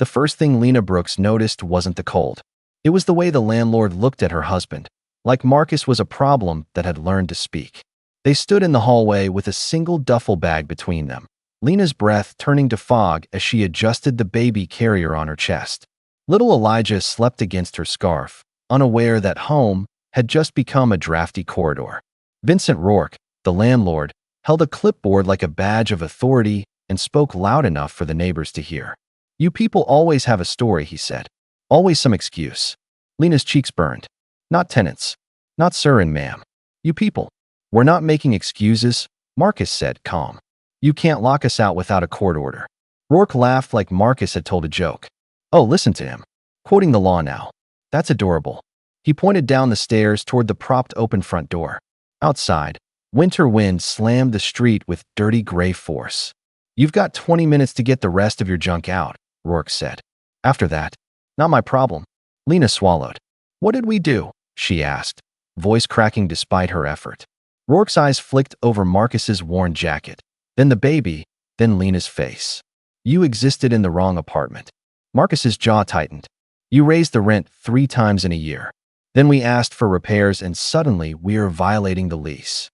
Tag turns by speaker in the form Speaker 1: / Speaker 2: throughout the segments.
Speaker 1: The first thing Lena Brooks noticed wasn't the cold. It was the way the landlord looked at her husband, like Marcus was a problem that had learned to speak. They stood in the hallway with a single duffel bag between them, Lena's breath turning to fog as she adjusted the baby carrier on her chest. Little Elijah slept against her scarf, unaware that home had just become a drafty corridor. Vincent Rourke, the landlord, held a clipboard like a badge of authority and spoke loud enough for the neighbors to hear. "You people always have a story," he said. "Always some excuse." Lena's cheeks burned. "Not tenants. Not sir and ma'am. You people. We're not making excuses," Marcus said, calm. "You can't lock us out without a court order." Rourke laughed like Marcus had told a joke. "Oh, listen to him. Quoting the law now. That's adorable." He pointed down the stairs toward the propped open front door. Outside, winter wind slammed the street with dirty gray force. "You've got 20 minutes to get the rest of your junk out," Rourke said. "After that, not my problem." Lena swallowed. "What did we do?" she asked, voice cracking despite her effort. Rourke's eyes flicked over Marcus's worn jacket, then the baby, then Lena's face. "You existed in the wrong apartment." Marcus's jaw tightened. "You raised the rent 3 times in a year. Then we asked for repairs and suddenly we are violating the lease.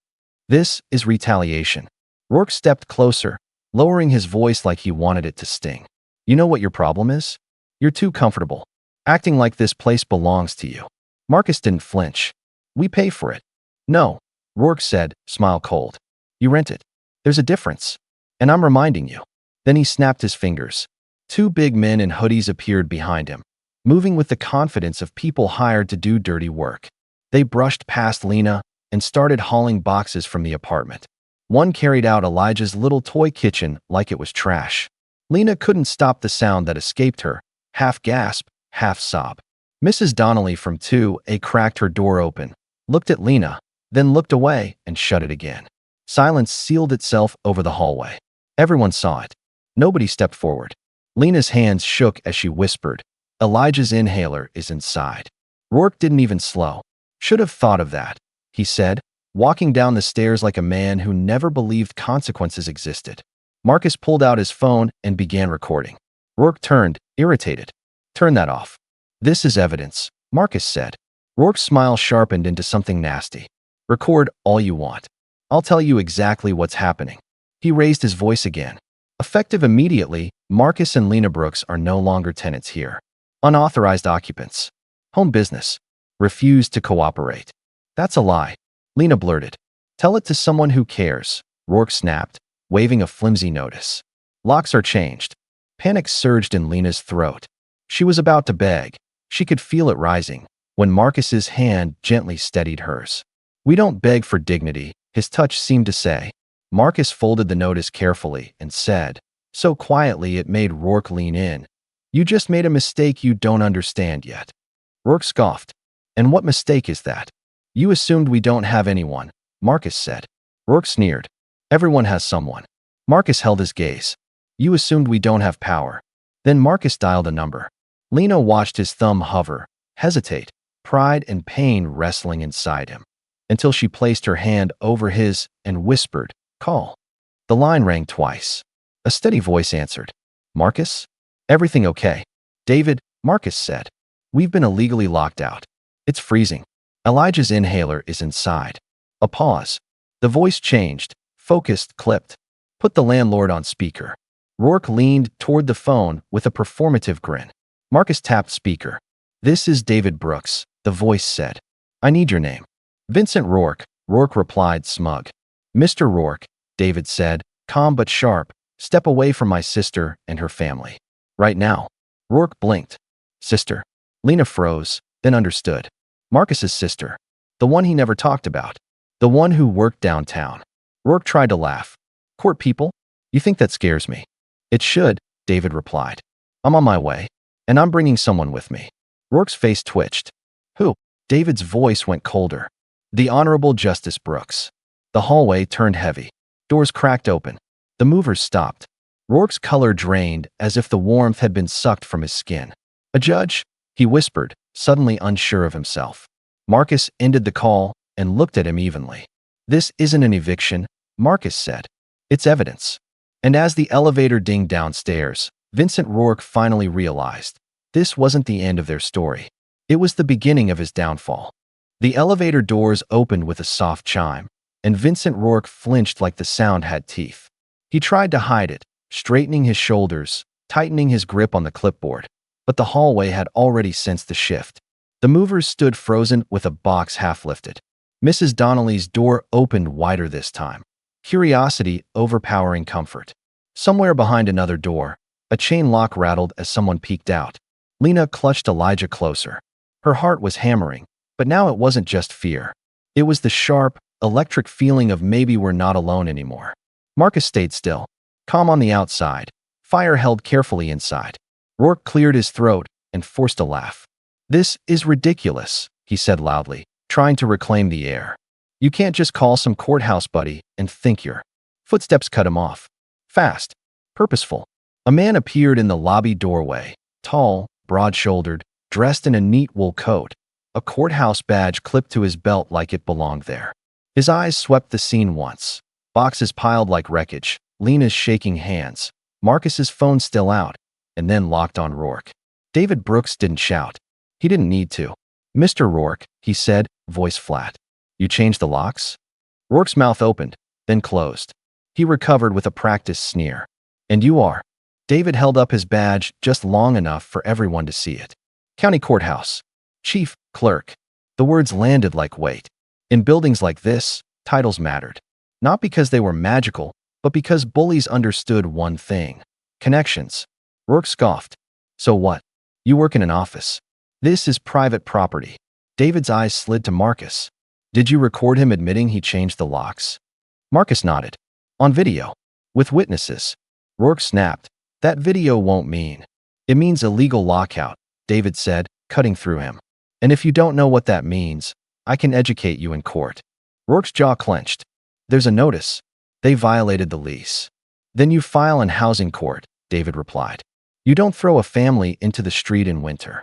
Speaker 1: This is retaliation." Rourke stepped closer, lowering his voice like he wanted it to sting. "You know what your problem is? You're too comfortable, acting like this place belongs to you." Marcus didn't flinch. "We pay for it." "No," Rourke said, smile cold. "You rent it. There's a difference. And I'm reminding you." Then he snapped his fingers. 2 big men in hoodies appeared behind him, moving with the confidence of people hired to do dirty work. They brushed past Lena and started hauling boxes from the apartment. One carried out Elijah's little toy kitchen like it was trash. Lena couldn't stop the sound that escaped her, half gasp, half sob. Mrs. Donnelly from 2A cracked her door open, looked at Lena, then looked away and shut it again. Silence sealed itself over the hallway. Everyone saw it. Nobody stepped forward. Lena's hands shook as she whispered, "Elijah's inhaler is inside." Rourke didn't even slow. "Should have thought of that," he said, walking down the stairs like a man who never believed consequences existed. Marcus pulled out his phone and began recording. Rourke turned, irritated. "Turn that off." "This is evidence," Marcus said. Rourke's smile sharpened into something nasty. "Record all you want. I'll tell you exactly what's happening." He raised his voice again. "Effective immediately, Marcus and Lena Brooks are no longer tenants here. Unauthorized occupants. Home business. Refused to cooperate." "That's a lie," Lena blurted. "Tell it to someone who cares," Rourke snapped, waving a flimsy notice. "Locks are changed." Panic surged in Lena's throat. She was about to beg. She could feel it rising when Marcus's hand gently steadied hers. "We don't beg for dignity," his touch seemed to say. Marcus folded the notice carefully and said, so quietly it made Rourke lean in, "You just made a mistake you don't understand yet." Rourke scoffed. "And what mistake is that?" "You assumed we don't have anyone," Marcus said. Rourke sneered. "Everyone has someone." Marcus held his gaze. "You assumed we don't have power." Then Marcus dialed a number. Lena watched his thumb hover, hesitate, pride and pain wrestling inside him, until she placed her hand over his and whispered, "Call." The line rang twice. A steady voice answered. "Marcus? Everything okay?" "David," Marcus said. "We've been illegally locked out. It's freezing. Elijah's inhaler is inside." A pause. The voice changed, focused, clipped. "Put the landlord on speaker." Rourke leaned toward the phone with a performative grin. Marcus tapped speaker. "This is David Brooks," the voice said. "I need your name." "Vincent Rourke," Rourke replied, smug. "Mr. Rourke," David said, calm but sharp, "step away from my sister and her family. Right now." Rourke blinked. "Sister?" Lena froze, then understood. Marcus's sister. The one he never talked about. The one who worked downtown. Rourke tried to laugh. "Court people? You think that scares me?" "It should," David replied. "I'm on my way, and I'm bringing someone with me." Rourke's face twitched. "Who?" David's voice went colder. "The Honorable Justice Brooks." The hallway turned heavy. Doors cracked open. The movers stopped. Rourke's color drained as if the warmth had been sucked from his skin. "A judge?" he whispered, suddenly unsure of himself. Marcus ended the call and looked at him evenly. "This isn't an eviction," Marcus said. "It's evidence." And as the elevator dinged downstairs, Vincent Rourke finally realized this wasn't the end of their story. It was the beginning of his downfall. The elevator doors opened with a soft chime, and Vincent Rourke flinched like the sound had teeth. He tried to hide it, straightening his shoulders, tightening his grip on the clipboard, but the hallway had already sensed the shift. The movers stood frozen with a box half lifted. Mrs. Donnelly's door opened wider this time, curiosity overpowering comfort. Somewhere behind another door, a chain lock rattled as someone peeked out. Lena clutched Elijah closer. Her heart was hammering, but now it wasn't just fear. It was the sharp, electric feeling of maybe we're not alone anymore. Marcus stayed still, calm on the outside, fire held carefully inside. Rourke cleared his throat and forced a laugh. "This is ridiculous," he said loudly, trying to reclaim the air. "You can't just call some courthouse buddy and think you're—" Footsteps cut him off. Fast, purposeful. A man appeared in the lobby doorway, tall, broad-shouldered, dressed in a neat wool coat, a courthouse badge clipped to his belt like it belonged there. His eyes swept the scene once. Boxes piled like wreckage, Lena's shaking hands, Marcus's phone still out, and then locked on Rourke. David Brooks didn't shout. He didn't need to. "Mr. Rourke," he said, voice flat. "You changed the locks?" Rourke's mouth opened, then closed. He recovered with a practiced sneer. "And you are?" David held up his badge just long enough for everyone to see it. "County Courthouse. Chief, Clerk." The words landed like weight. In buildings like this, titles mattered. Not because they were magical, but because bullies understood one thing: connections. Rourke scoffed. "So what? You work in an office. This is private property." David's eyes slid to Marcus. "Did you record him admitting he changed the locks?" Marcus nodded. "On video. With witnesses." Rourke snapped. "That video won't mean." "It means illegal lockout," David said, cutting through him. "And if you don't know what that means, I can educate you in court." Rourke's jaw clenched. "There's a notice. They violated the lease." "Then you file in housing court," David replied. "You don't throw a family into the street in winter."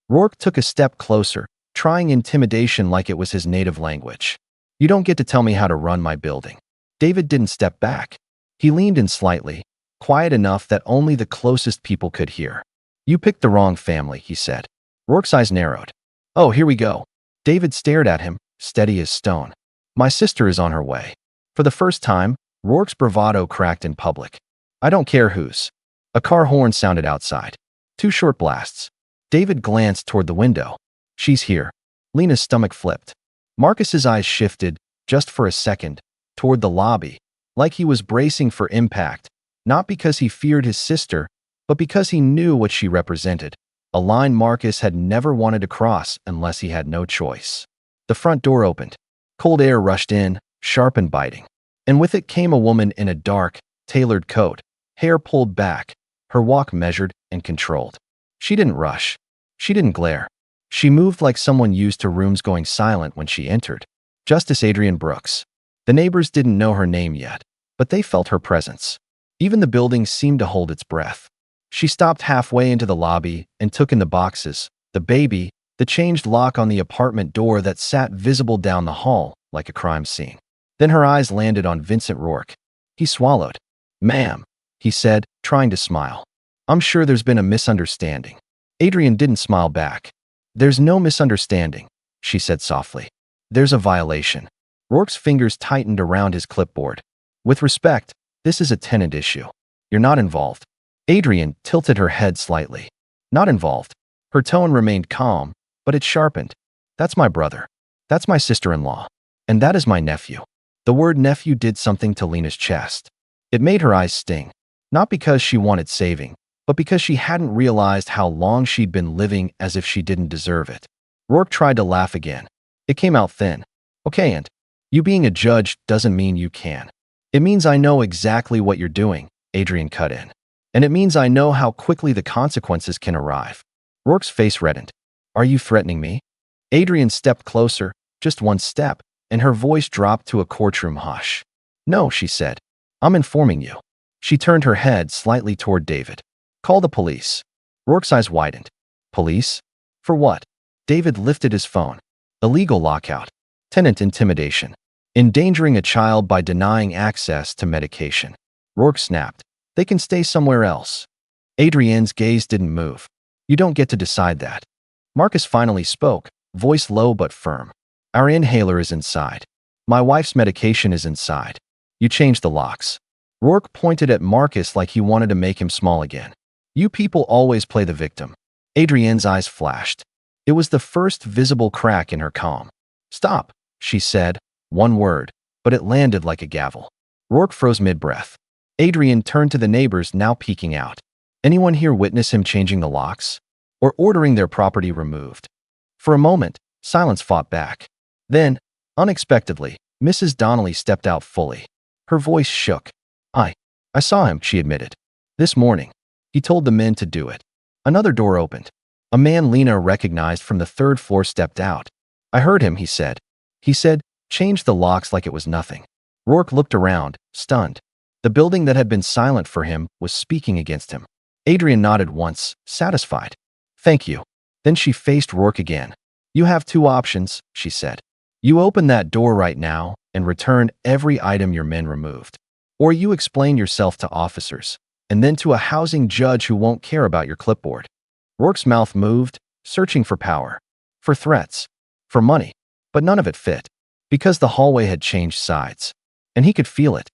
Speaker 1: Rourke took a step closer, trying intimidation like it was his native language. "You don't get to tell me how to run my building." David didn't step back. He leaned in slightly, quiet enough that only the closest people could hear. "You picked the wrong family," he said. Rourke's eyes narrowed. "Oh, here we go." David stared at him, steady as stone. "My sister is on her way." For the first time, Rourke's bravado cracked in public. "I don't care whose." A car horn sounded outside. 2 short blasts. David glanced toward the window. "She's here." Lena's stomach flipped. Marcus's eyes shifted, just for a second, toward the lobby, like he was bracing for impact, not because he feared his sister, but because he knew what she represented, a line Marcus had never wanted to cross unless he had no choice. The front door opened. Cold air rushed in, sharp and biting. And with it came a woman in a dark, tailored coat, hair pulled back, her walk measured and controlled. She didn't rush. She didn't glare. She moved like someone used to rooms going silent when she entered. Justice Adrienne Brooks. The neighbors didn't know her name yet, but they felt her presence. Even the building seemed to hold its breath. She stopped halfway into the lobby and took in the boxes, the baby, the changed lock on the apartment door that sat visible down the hall like a crime scene. Then her eyes landed on Vincent Rourke. He swallowed. "Ma'am," he said, trying to smile. "I'm sure there's been a misunderstanding." Adrienne didn't smile back. "There's no misunderstanding," she said softly. "There's a violation." Rourke's fingers tightened around his clipboard. "With respect, this is a tenant issue. You're not involved." Adrienne tilted her head slightly. "Not involved." Her tone remained calm, but it sharpened. "That's my brother. That's my sister-in-law. And that is my nephew." The word nephew did something to Lena's chest. It made her eyes sting, not because she wanted saving, but because she hadn't realized how long she'd been living as if she didn't deserve it. Rourke tried to laugh again. It came out thin. "Okay, and you being a judge doesn't mean you can. It means I know exactly what you're doing," Adrienne cut in. "And it means I know how quickly the consequences can arrive." Rourke's face reddened. "Are you threatening me?" Adrienne stepped closer, just one step, and her voice dropped to a courtroom hush. "No," she said. "I'm informing you." She turned her head slightly toward David. "Call the police." Rourke's eyes widened. "Police? For what?" David lifted his phone. "Illegal lockout. Tenant intimidation. Endangering a child by denying access to medication." Rourke snapped. "They can stay somewhere else." Adrienne's gaze didn't move. You don't get to decide that. Marcus finally spoke, voice low but firm. Our inhaler is inside. My wife's medication is inside. You changed the locks. Rourke pointed at Marcus like he wanted to make him small again. You people always play the victim. Adrienne's eyes flashed. It was the first visible crack in her calm. Stop, she said, one word, but it landed like a gavel. Rourke froze mid-breath. Adrienne turned to the neighbors now peeking out. Anyone here witness him changing the locks? Or ordering their property removed? For a moment, silence fought back. Then, unexpectedly, Mrs. Donnelly stepped out fully. Her voice shook. I saw him, she admitted. This morning. He told the men to do it. Another door opened. A man Lena recognized from the third floor stepped out. I heard him, he said. He said, change the locks like it was nothing. Rourke looked around, stunned. The building that had been silent for him was speaking against him. Adrienne nodded once, satisfied. Thank you. Then she faced Rourke again. You have two options, she said. You open that door right now and return every item your men removed. Or you explain yourself to officers, and then to a housing judge who won't care about your clipboard. Rourke's mouth moved, searching for power, for threats, for money, but none of it fit, because the hallway had changed sides, and he could feel it.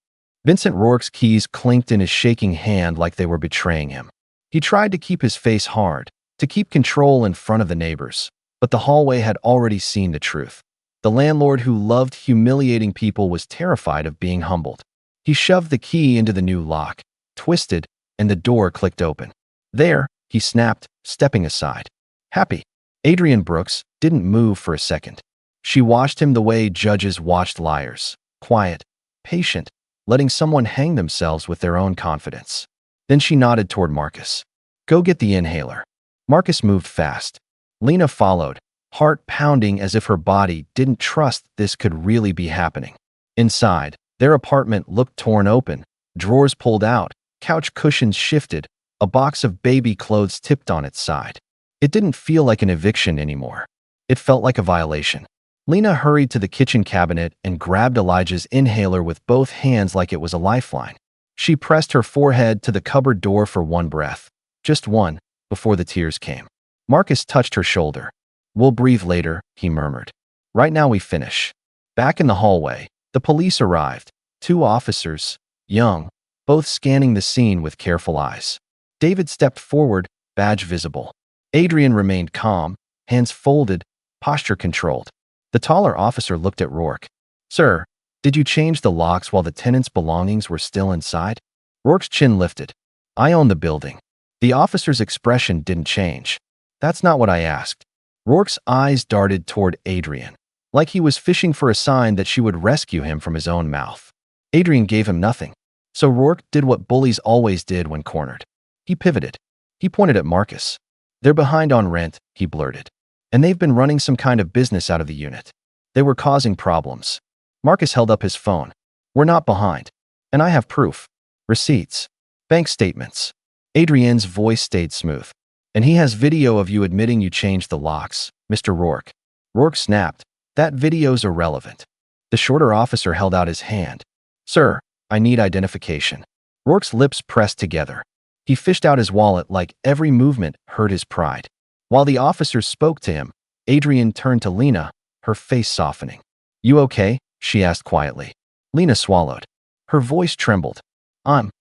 Speaker 1: Vincent Rourke's keys clinked in his shaking hand like they were betraying him. He tried to keep his face hard, to keep control in front of the neighbors, but the hallway had already seen the truth. The landlord who loved humiliating people was terrified of being humbled. He shoved the key into the new lock, twisted, and the door clicked open. There, he snapped, stepping aside. Happy. Adrienne Brooks didn't move for a second. She watched him the way judges watched liars, quiet, patient, letting someone hang themselves with their own confidence. Then she nodded toward Marcus. Go get the inhaler. Marcus moved fast. Lena followed, heart pounding as if her body didn't trust this could really be happening. Inside, their apartment looked torn open, drawers pulled out, couch cushions shifted, a box of baby clothes tipped on its side. It didn't feel like an eviction anymore. It felt like a violation. Lena hurried to the kitchen cabinet and grabbed Elijah's inhaler with both hands like it was a lifeline. She pressed her forehead to the cupboard door for one breath, just one, before the tears came. Marcus touched her shoulder. We'll breathe later, he murmured. Right now we finish. Back in the hallway, the police arrived. 2 officers, young, both scanning the scene with careful eyes. David stepped forward, badge visible. Adrienne remained calm, hands folded, posture controlled. The taller officer looked at Rourke. Sir, did you change the locks while the tenants' belongings were still inside? Rourke's chin lifted. I own the building. The officer's expression didn't change. That's not what I asked. Rourke's eyes darted toward Adrienne, like he was fishing for a sign that she would rescue him from his own mouth. Adrienne gave him nothing. So Rourke did what bullies always did when cornered. He pivoted. He pointed at Marcus. They're behind on rent, he blurted. And they've been running some kind of business out of the unit. They were causing problems. Marcus held up his phone. We're not behind. And I have proof. Receipts. Bank statements. Adrienne's voice stayed smooth. And he has video of you admitting you changed the locks, Mr. Rourke. Rourke snapped. That video's irrelevant. The shorter officer held out his hand. Sir, I need identification. Rourke's lips pressed together. He fished out his wallet like every movement hurt his pride. While the officers spoke to him, Adrienne turned to Lena, her face softening. You okay? She asked quietly. Lena swallowed. Her voice trembled. I'm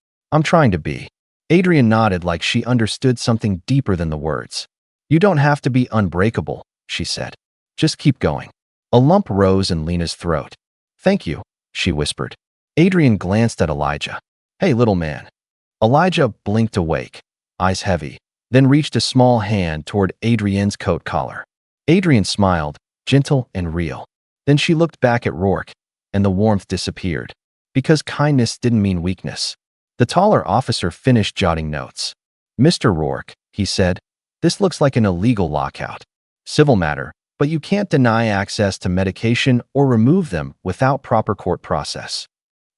Speaker 1: trying to be. Adrienne nodded like she understood something deeper than the words. You don't have to be unbreakable, she said. Just keep going. A lump rose in Lena's throat. Thank you, she whispered. Adrienne glanced at Elijah. Hey, little man. Elijah blinked awake, eyes heavy, then reached a small hand toward Adrienne's coat collar. Adrienne smiled, gentle and real. Then she looked back at Rourke, and the warmth disappeared. Because kindness didn't mean weakness. The taller officer finished jotting notes. Mr. Rourke, he said, this looks like an illegal lockout. Civil matter, but you can't deny access to medication or remove them without proper court process.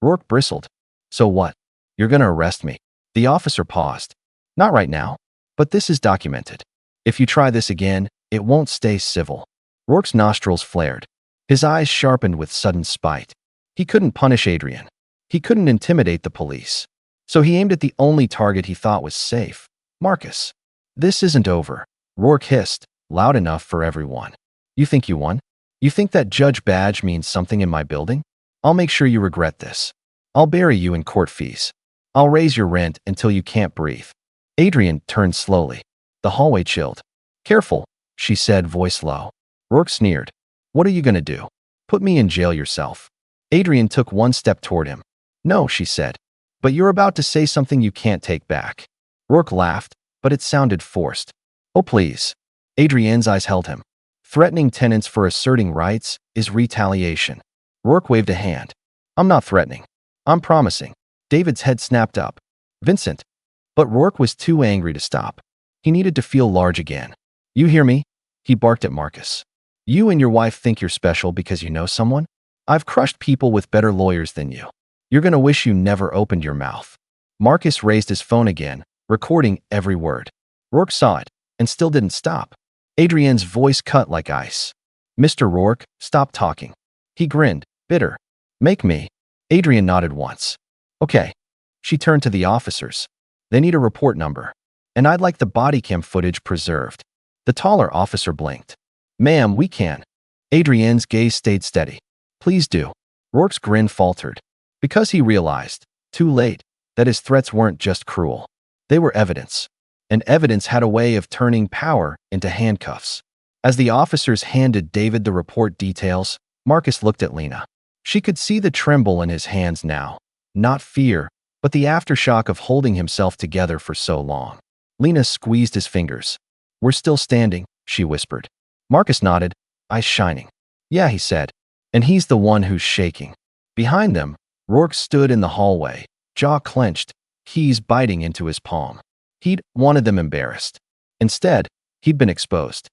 Speaker 1: Rourke bristled. So what? You're gonna arrest me? The officer paused. Not right now, but this is documented. If you try this again, it won't stay civil. Rourke's nostrils flared. His eyes sharpened with sudden spite. He couldn't punish Adrienne. He couldn't intimidate the police. So he aimed at the only target he thought was safe, Marcus. This isn't over. Rourke hissed, loud enough for everyone. You think you won? You think that judge badge means something in my building? I'll make sure you regret this. I'll bury you in court fees. I'll raise your rent until you can't breathe. Adrian turned slowly. The hallway chilled. Careful, she said, voice low. Rourke sneered. What are you gonna do? Put me in jail yourself. Adrian took one step toward him. No, she said. But you're about to say something you can't take back. Rourke laughed, but it sounded forced. Oh, please. Adrian's eyes held him. Threatening tenants for asserting rights is retaliation. Rourke waved a hand. I'm not threatening. I'm promising. David's head snapped up. Vincent. But Rourke was too angry to stop. He needed to feel large again. You hear me? He barked at Marcus. You and your wife think you're special because you know someone? I've crushed people with better lawyers than you. You're gonna wish you never opened your mouth. Marcus raised his phone again, recording every word. Rourke saw it, and still didn't stop. Adrian's voice cut like ice. Mr. Rourke, stop talking. He grinned, bitter. Make me. Adrian nodded once. Okay. She turned to the officers. They need a report number. And I'd like the body cam footage preserved. The taller officer blinked. Ma'am, we can. Adrian's gaze stayed steady. Please do. Rourke's grin faltered. Because he realized, too late, that his threats weren't just cruel. They were evidence. And evidence had a way of turning power into handcuffs. As the officers handed David the report details, Marcus looked at Lena. She could see the tremble in his hands now. Not fear, but the aftershock of holding himself together for so long. Lena squeezed his fingers. We're still standing, she whispered. Marcus nodded, eyes shining. Yeah, he said. And he's the one who's shaking. Behind them, Rourke stood in the hallway, jaw clenched, keys biting into his palm. He'd wanted them embarrassed. Instead, he'd been exposed.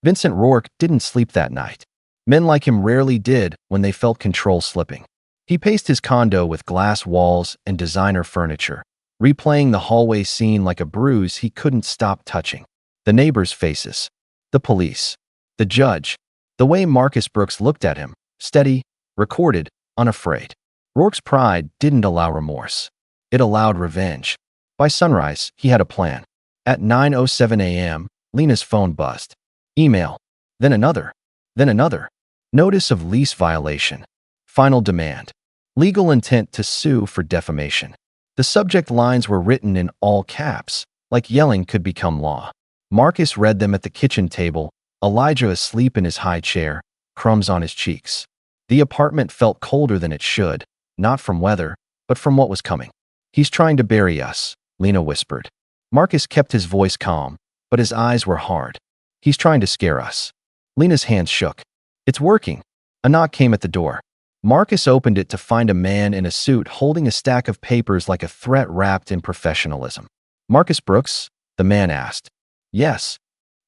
Speaker 1: Vincent Rourke didn't sleep that night. Men like him rarely did when they felt control slipping. He paced his condo with glass walls and designer furniture, replaying the hallway scene like a bruise he couldn't stop touching. The neighbors' faces. The police. The judge. The way Marcus Brooks looked at him, steady, recorded, unafraid. Rourke's pride didn't allow remorse. It allowed revenge. By sunrise, he had a plan. At 9:07 a.m., Lena's phone buzzed. Email. Then another. Then another. Notice of lease violation. Final demand. Legal intent to sue for defamation. The subject lines were written in all caps, like yelling could become law. Marcus read them at the kitchen table, Elijah asleep in his high chair, crumbs on his cheeks. The apartment felt colder than it should, not from weather, but from what was coming. He's trying to bury us, Lena whispered. Marcus kept his voice calm, but his eyes were hard. He's trying to scare us. Lena's hands shook. It's working. A knock came at the door. Marcus opened it to find a man in a suit holding a stack of papers like a threat wrapped in professionalism. Marcus Brooks? The man asked. Yes.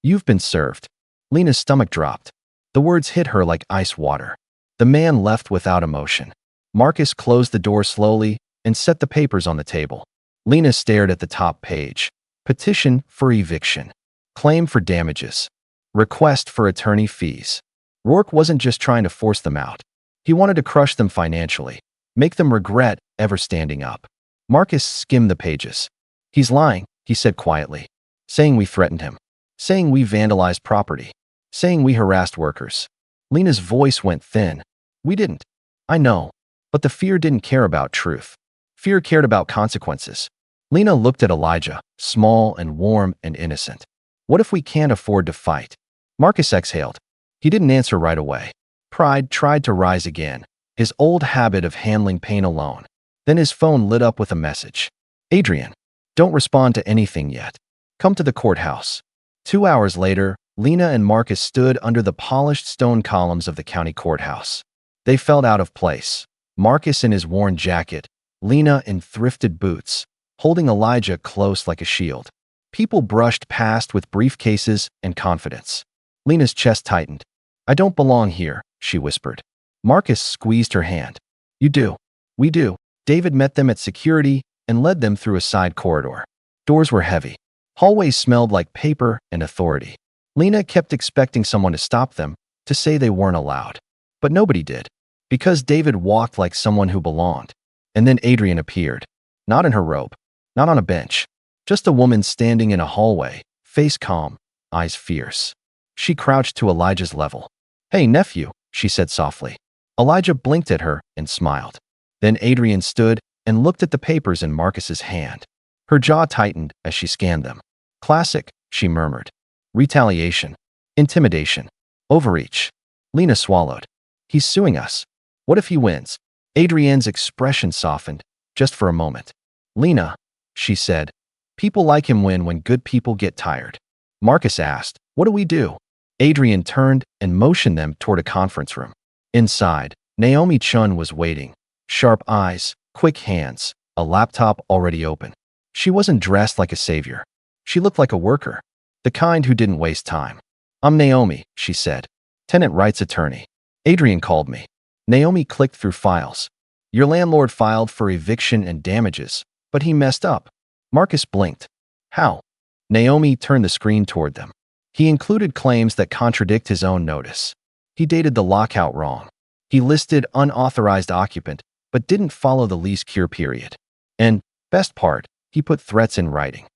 Speaker 1: You've been served. Lena's stomach dropped. The words hit her like ice water. The man left without emotion. Marcus closed the door slowly and set the papers on the table. Lena stared at the top page. Petition for eviction. Claim for damages. Request for attorney fees. Rourke wasn't just trying to force them out. He wanted to crush them financially, make them regret ever standing up. Marcus skimmed the pages. He's lying, he said quietly. Saying we threatened him. Saying we vandalized property. Saying we harassed workers. Lena's voice went thin. We didn't. I know. But the fear didn't care about truth. Fear cared about consequences. Lena looked at Elijah, small and warm and innocent. What if we can't afford to fight? Marcus exhaled. He didn't answer right away. Pride tried to rise again, his old habit of handling pain alone. Then his phone lit up with a message. Adrian, don't respond to anything yet. Come to the courthouse. 2 hours later, Lena and Marcus stood under the polished stone columns of the county courthouse. They felt out of place. Marcus in his worn jacket, Lena in thrifted boots, holding Elijah close like a shield. People brushed past with briefcases and confidence. Lena's chest tightened. I don't belong here, she whispered. Marcus squeezed her hand. You do. We do. David met them at security and led them through a side corridor. Doors were heavy. Hallways smelled like paper and authority. Lena kept expecting someone to stop them, to say they weren't allowed. But nobody did. Because David walked like someone who belonged. And then Adrian appeared. Not in her robe. Not on a bench. Just a woman standing in a hallway, face calm, eyes fierce. She crouched to Elijah's level. "Hey, nephew," she said softly. Elijah blinked at her and smiled. Then Adrian stood and looked at the papers in Marcus's hand. Her jaw tightened as she scanned them. "Classic," she murmured. "Retaliation. Intimidation. Overreach." Lena swallowed. "He's suing us. What if he wins?" Adrienne's expression softened, just for a moment. "Lena," she said, "people like him win when good people get tired." Marcus asked, "What do we do?" Adrian turned and motioned them toward a conference room. Inside, Naomi Chun was waiting. Sharp eyes, quick hands, a laptop already open. She wasn't dressed like a savior. She looked like a worker, the kind who didn't waste time. "I'm Naomi," she said, "tenant rights attorney. Adrian called me." Naomi clicked through files. "Your landlord filed for eviction and damages, but he messed up." Marcus blinked. "How?" Naomi turned the screen toward them. "He included claims that contradict his own notice. He dated the lockout wrong. He listed unauthorized occupant, but didn't follow the lease cure period. And, best part, he put threats in writing."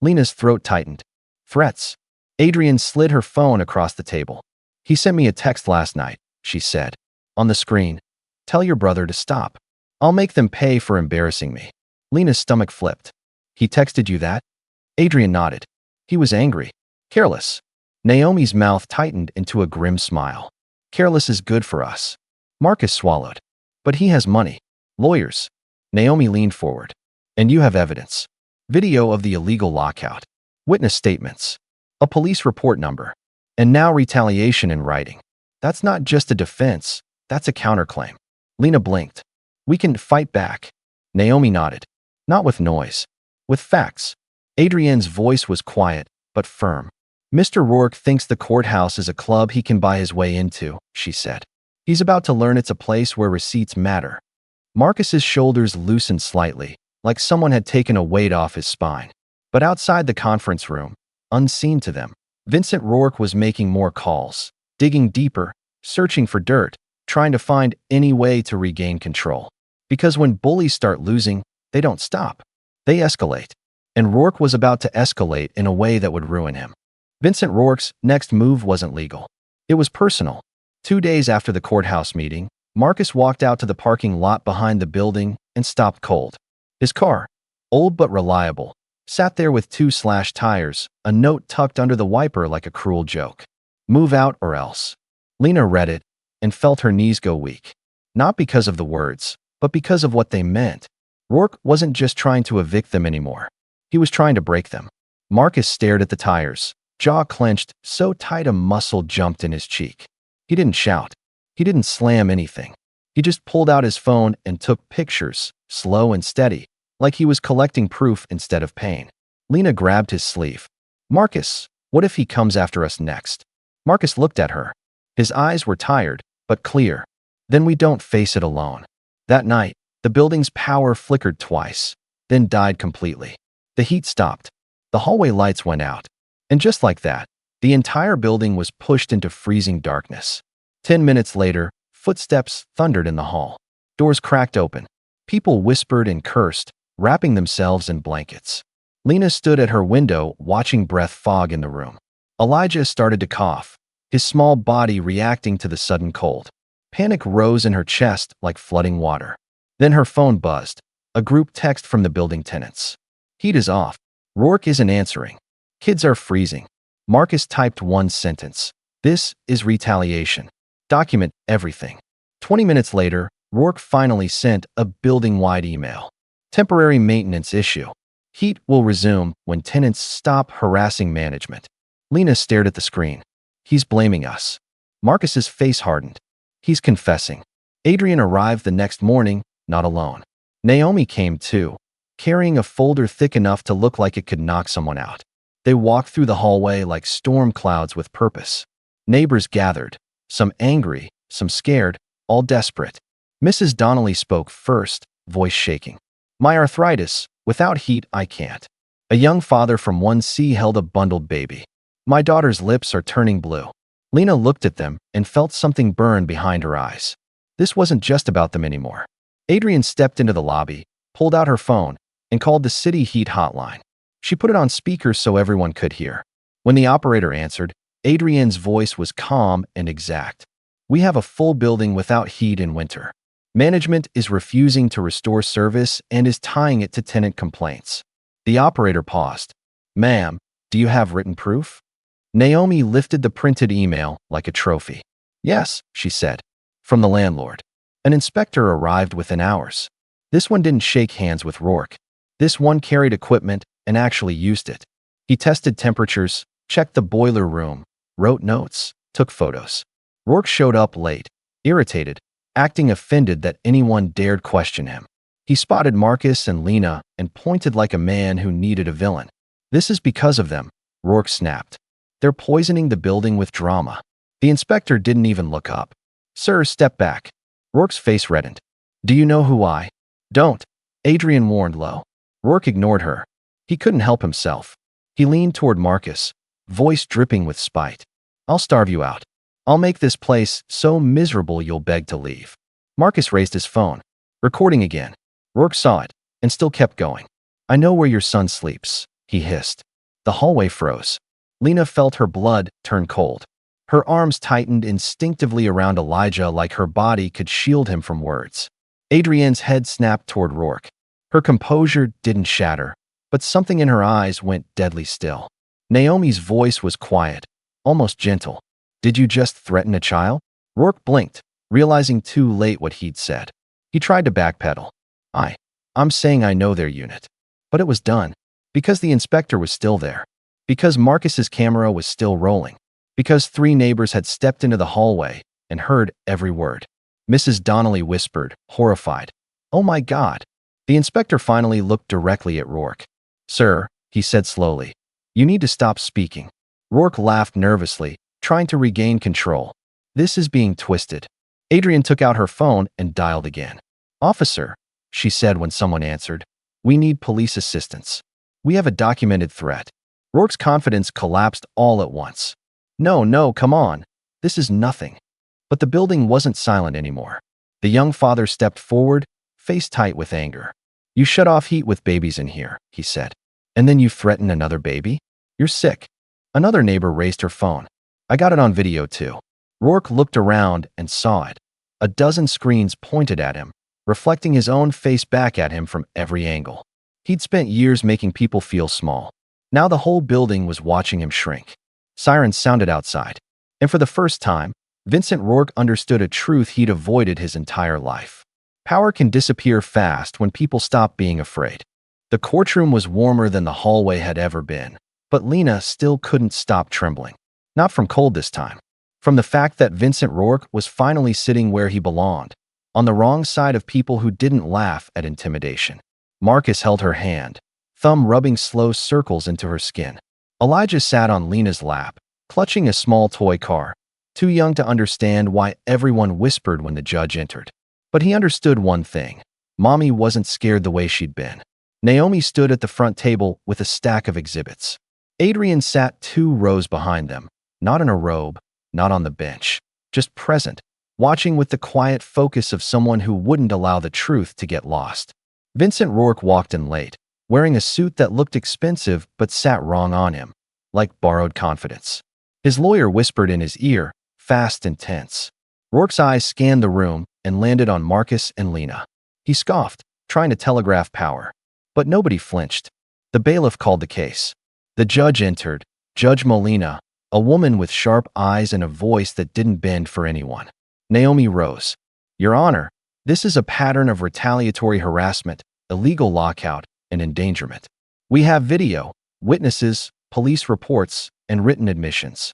Speaker 1: Lena's throat tightened. "Threats?" Adrian slid her phone across the table. "He sent me a text last night," she said. On the screen, "Tell your brother to stop. I'll make them pay for embarrassing me." Lena's stomach flipped. "He texted you that?" Adrian nodded. "He was angry. Careless." Naomi's mouth tightened into a grim smile. "Careless is good for us." Marcus swallowed. "But he has money. Lawyers." Naomi leaned forward. "And you have evidence. Video of the illegal lockout. Witness statements. A police report number. And now retaliation in writing. That's not just a defense, that's a counterclaim." Lena blinked. "We can fight back." Naomi nodded. "Not with noise. With facts." Adrienne's voice was quiet, but firm. "Mr. Rourke thinks the courthouse is a club he can buy his way into," she said. "He's about to learn it's a place where receipts matter." Marcus's shoulders loosened slightly, like someone had taken a weight off his spine. But outside the conference room, unseen to them, Vincent Rourke was making more calls, digging deeper, searching for dirt, trying to find any way to regain control. Because when bullies start losing, they don't stop. They escalate. And Rourke was about to escalate in a way that would ruin him. Vincent Rourke's next move wasn't legal. It was personal. 2 days after the courthouse meeting, Marcus walked out to the parking lot behind the building and stopped cold. His car, old but reliable, sat there with 2 slashed tires, a note tucked under the wiper like a cruel joke. "Move out or else." Lena read it and felt her knees go weak. Not because of the words, but because of what they meant. Rourke wasn't just trying to evict them anymore. He was trying to break them. Marcus stared at the tires, jaw clenched so tight a muscle jumped in his cheek. He didn't shout. He didn't slam anything. He just pulled out his phone and took pictures, slow and steady, like he was collecting proof instead of pain. Lena grabbed his sleeve. "Marcus, what if he comes after us next?" Marcus looked at her. His eyes were tired, but clear. "Then we don't face it alone." That night, the building's power flickered twice, then died completely. The heat stopped. The hallway lights went out. And just like that, the entire building was pushed into freezing darkness. 10 minutes later, footsteps thundered in the hall. Doors cracked open. People whispered and cursed, wrapping themselves in blankets. Lena stood at her window, watching breath fog in the room. Elijah started to cough, his small body reacting to the sudden cold. Panic rose in her chest like flooding water. Then her phone buzzed, a group text from the building tenants. "Heat is off. Rourke isn't answering. Kids are freezing." Marcus typed one sentence. "This is retaliation. Document everything." 20 minutes later, Rourke finally sent a building-wide email. "Temporary maintenance issue. Heat will resume when tenants stop harassing management." Lena stared at the screen. "He's blaming us." Marcus's face hardened. "He's confessing." Adrian arrived the next morning, not alone. Naomi came too, carrying a folder thick enough to look like it could knock someone out. They walked through the hallway like storm clouds with purpose. Neighbors gathered, some angry, some scared, all desperate. Mrs. Donnelly spoke first, voice shaking. "My arthritis, without heat I can't." A young father from 1C held a bundled baby. "My daughter's lips are turning blue." Lena looked at them and felt something burn behind her eyes. This wasn't just about them anymore. Adrian stepped into the lobby, pulled out her phone, and called the city heat hotline. She put it on speaker so everyone could hear. When the operator answered, Adrienne's voice was calm and exact. We have a full building without heat in winter. Management is refusing to restore service and is tying it to tenant complaints. The operator paused. Ma'am, do you have written proof? Naomi lifted the printed email like a trophy. Yes, she said. From the landlord. An inspector arrived within hours. This one didn't shake hands with Rourke. This one carried equipment and actually used it. He tested temperatures, checked the boiler room, wrote notes, took photos. Rourke showed up late, irritated, acting offended that anyone dared question him. He spotted Marcus and Lena and pointed like a man who needed a villain. This is because of them, Rourke snapped. They're poisoning the building with drama. The inspector didn't even look up. Sir, step back. Rourke's face reddened. Do you know who I? Don't. Adrienne warned low. Rourke ignored her. He couldn't help himself. He leaned toward Marcus, voice dripping with spite. I'll starve you out. I'll make this place so miserable you'll beg to leave. Marcus raised his phone. Recording again. Rourke saw it and still kept going. I know where your son sleeps, he hissed. The hallway froze. Lena felt her blood turn cold. Her arms tightened instinctively around Elijah like her body could shield him from words. Adrienne's head snapped toward Rourke. Her composure didn't shatter, but something in her eyes went deadly still. Naomi's voice was quiet, almost gentle. Did you just threaten a child? Rourke blinked, realizing too late what he'd said. He tried to backpedal. I'm saying I know their unit. But it was done. Because the inspector was still there. Because Marcus's camera was still rolling. Because 3 neighbors had stepped into the hallway and heard every word. Mrs. Donnelly whispered, horrified. Oh my God. The inspector finally looked directly at Rourke. Sir, he said slowly, you need to stop speaking. Rourke laughed nervously, trying to regain control. This is being twisted. Adrienne took out her phone and dialed again. Officer, she said when someone answered, we need police assistance. We have a documented threat. Rourke's confidence collapsed all at once. No, come on. This is nothing. But the building wasn't silent anymore. The young father stepped forward, face tight with anger. You shut off heat with babies in here, he said. And then you threaten another baby? You're sick. Another neighbor raised her phone. I got it on video too. Rourke looked around and saw it. A dozen screens pointed at him, reflecting his own face back at him from every angle. He'd spent years making people feel small. Now the whole building was watching him shrink. Sirens sounded outside. And for the first time, Vincent Rourke understood a truth he'd avoided his entire life. Power can disappear fast when people stop being afraid. The courtroom was warmer than the hallway had ever been, but Lena still couldn't stop trembling. Not from cold this time. From the fact that Vincent Rourke was finally sitting where he belonged, on the wrong side of people who didn't laugh at intimidation. Marcus held her hand, thumb rubbing slow circles into her skin. Elijah sat on Lena's lap, clutching a small toy car, too young to understand why everyone whispered when the judge entered. But he understood one thing. Mommy wasn't scared the way she'd been. Naomi stood at the front table with a stack of exhibits. Adrienne sat 2 rows behind them, not in a robe, not on the bench, just present, watching with the quiet focus of someone who wouldn't allow the truth to get lost. Vincent Rourke walked in late, wearing a suit that looked expensive but sat wrong on him, like borrowed confidence. His lawyer whispered in his ear, fast and tense. Rourke's eyes scanned the room and landed on Marcus and Lena. He scoffed, trying to telegraph power. But nobody flinched. The bailiff called the case. The judge entered, Judge Molina, a woman with sharp eyes and a voice that didn't bend for anyone. Naomi rose. Your Honor, this is a pattern of retaliatory harassment, illegal lockout, and endangerment. We have video, witnesses, police reports, and written admissions.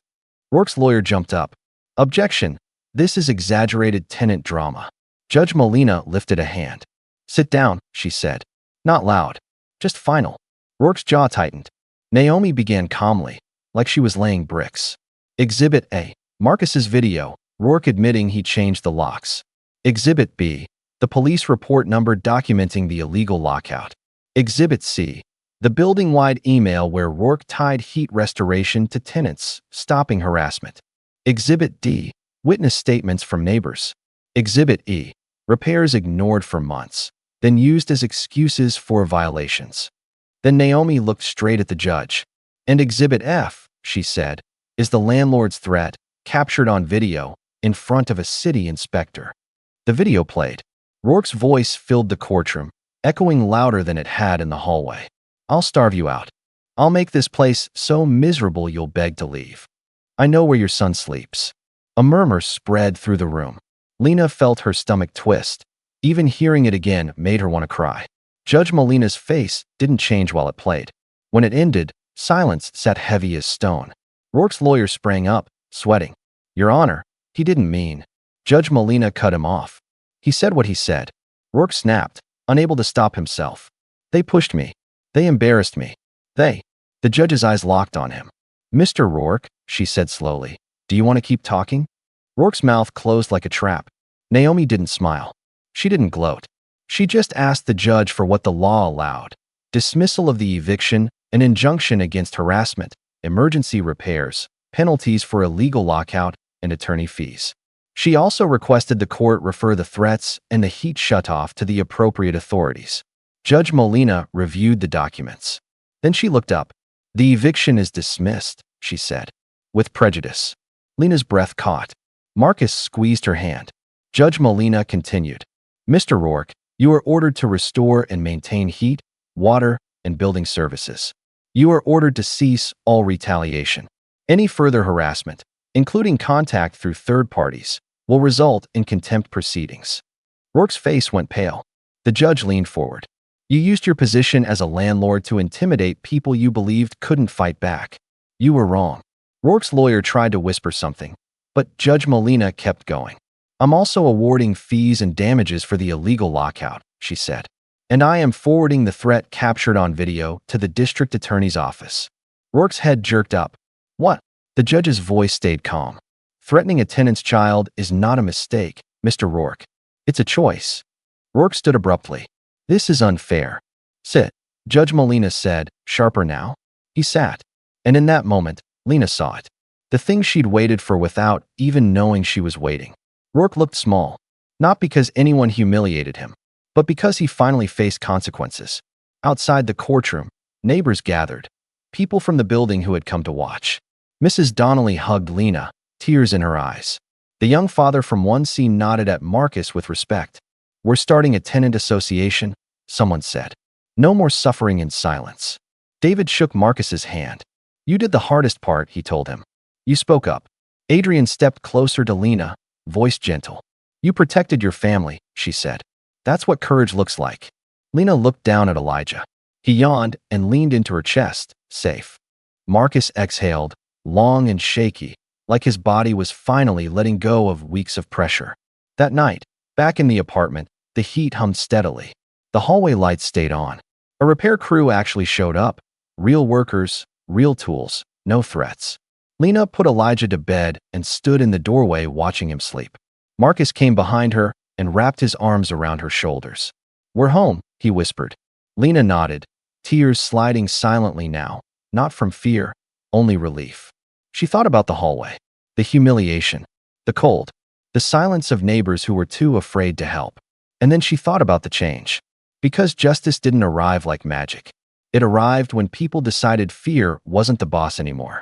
Speaker 1: Rourke's lawyer jumped up. Objection. This is exaggerated tenant drama. Judge Molina lifted a hand. Sit down, she said. Not loud. Just final. Rourke's jaw tightened. Naomi began calmly, like she was laying bricks. Exhibit A. Marcus's video, Rourke admitting he changed the locks. Exhibit B. The police report number documenting the illegal lockout. Exhibit C. The building-wide email where Rourke tied heat restoration to tenants, stopping harassment. Exhibit D. Witness statements from neighbors. Exhibit E. Repairs ignored for months, then used as excuses for violations. Then Naomi looked straight at the judge. And Exhibit F, she said, is the landlord's threat, captured on video, in front of a city inspector. The video played. Rourke's voice filled the courtroom, echoing louder than it had in the hallway. I'll starve you out. I'll make this place so miserable you'll beg to leave. I know where your son sleeps. A murmur spread through the room. Lena felt her stomach twist. Even hearing it again made her want to cry. Judge Molina's face didn't change while it played. When it ended, silence sat heavy as stone. Rourke's lawyer sprang up, sweating. Your Honor, he didn't mean. Judge Molina cut him off. He said what he said. Rourke snapped, unable to stop himself. They pushed me. They embarrassed me. The judge's eyes locked on him. Mr. Rourke, she said slowly, do you want to keep talking? Rourke's mouth closed like a trap. Naomi didn't smile. She didn't gloat. She just asked the judge for what the law allowed. Dismissal of the eviction, an injunction against harassment, emergency repairs, penalties for illegal lockout, and attorney fees. She also requested the court refer the threats and the heat shutoff to the appropriate authorities. Judge Molina reviewed the documents. Then she looked up. The eviction is dismissed, she said. With prejudice. Lena's breath caught. Marcus squeezed her hand. Judge Molina continued. Mr. Rourke, you are ordered to restore and maintain heat, water, and building services. You are ordered to cease all retaliation. Any further harassment, including contact through third parties, will result in contempt proceedings. Rourke's face went pale. The judge leaned forward. You used your position as a landlord to intimidate people you believed couldn't fight back. You were wrong. Rourke's lawyer tried to whisper something, but Judge Molina kept going. I'm also awarding fees and damages for the illegal lockout, she said. And I am forwarding the threat captured on video to the district attorney's office. Rourke's head jerked up. What? The judge's voice stayed calm. Threatening a tenant's child is not a mistake, Mr. Rourke. It's a choice. Rourke stood abruptly. This is unfair. Sit. Judge Molina said, sharper now. He sat. And in that moment, Lena saw it. The thing she'd waited for without even knowing she was waiting. Rourke looked small. Not because anyone humiliated him, but because he finally faced consequences. Outside the courtroom, neighbors gathered. People from the building who had come to watch. Mrs. Donnelly hugged Lena, tears in her eyes. The young father from 1C nodded at Marcus with respect. We're starting a tenant association, someone said. No more suffering in silence. David shook Marcus's hand. You did the hardest part, he told him. You spoke up. Adrian stepped closer to Lena, voice gentle. You protected your family, she said. That's what courage looks like. Lena looked down at Elijah. He yawned and leaned into her chest, safe. Marcus exhaled, long and shaky, like his body was finally letting go of weeks of pressure. That night, back in the apartment, the heat hummed steadily. The hallway lights stayed on. A repair crew actually showed up. Real workers, real tools, no threats. Lena put Elijah to bed and stood in the doorway watching him sleep. Marcus came behind her and wrapped his arms around her shoulders. We're home, he whispered. Lena nodded, tears sliding silently now, not from fear, only relief. She thought about the hallway, the humiliation, the cold, the silence of neighbors who were too afraid to help. And then she thought about the change. Because justice didn't arrive like magic. It arrived when people decided fear wasn't the boss anymore.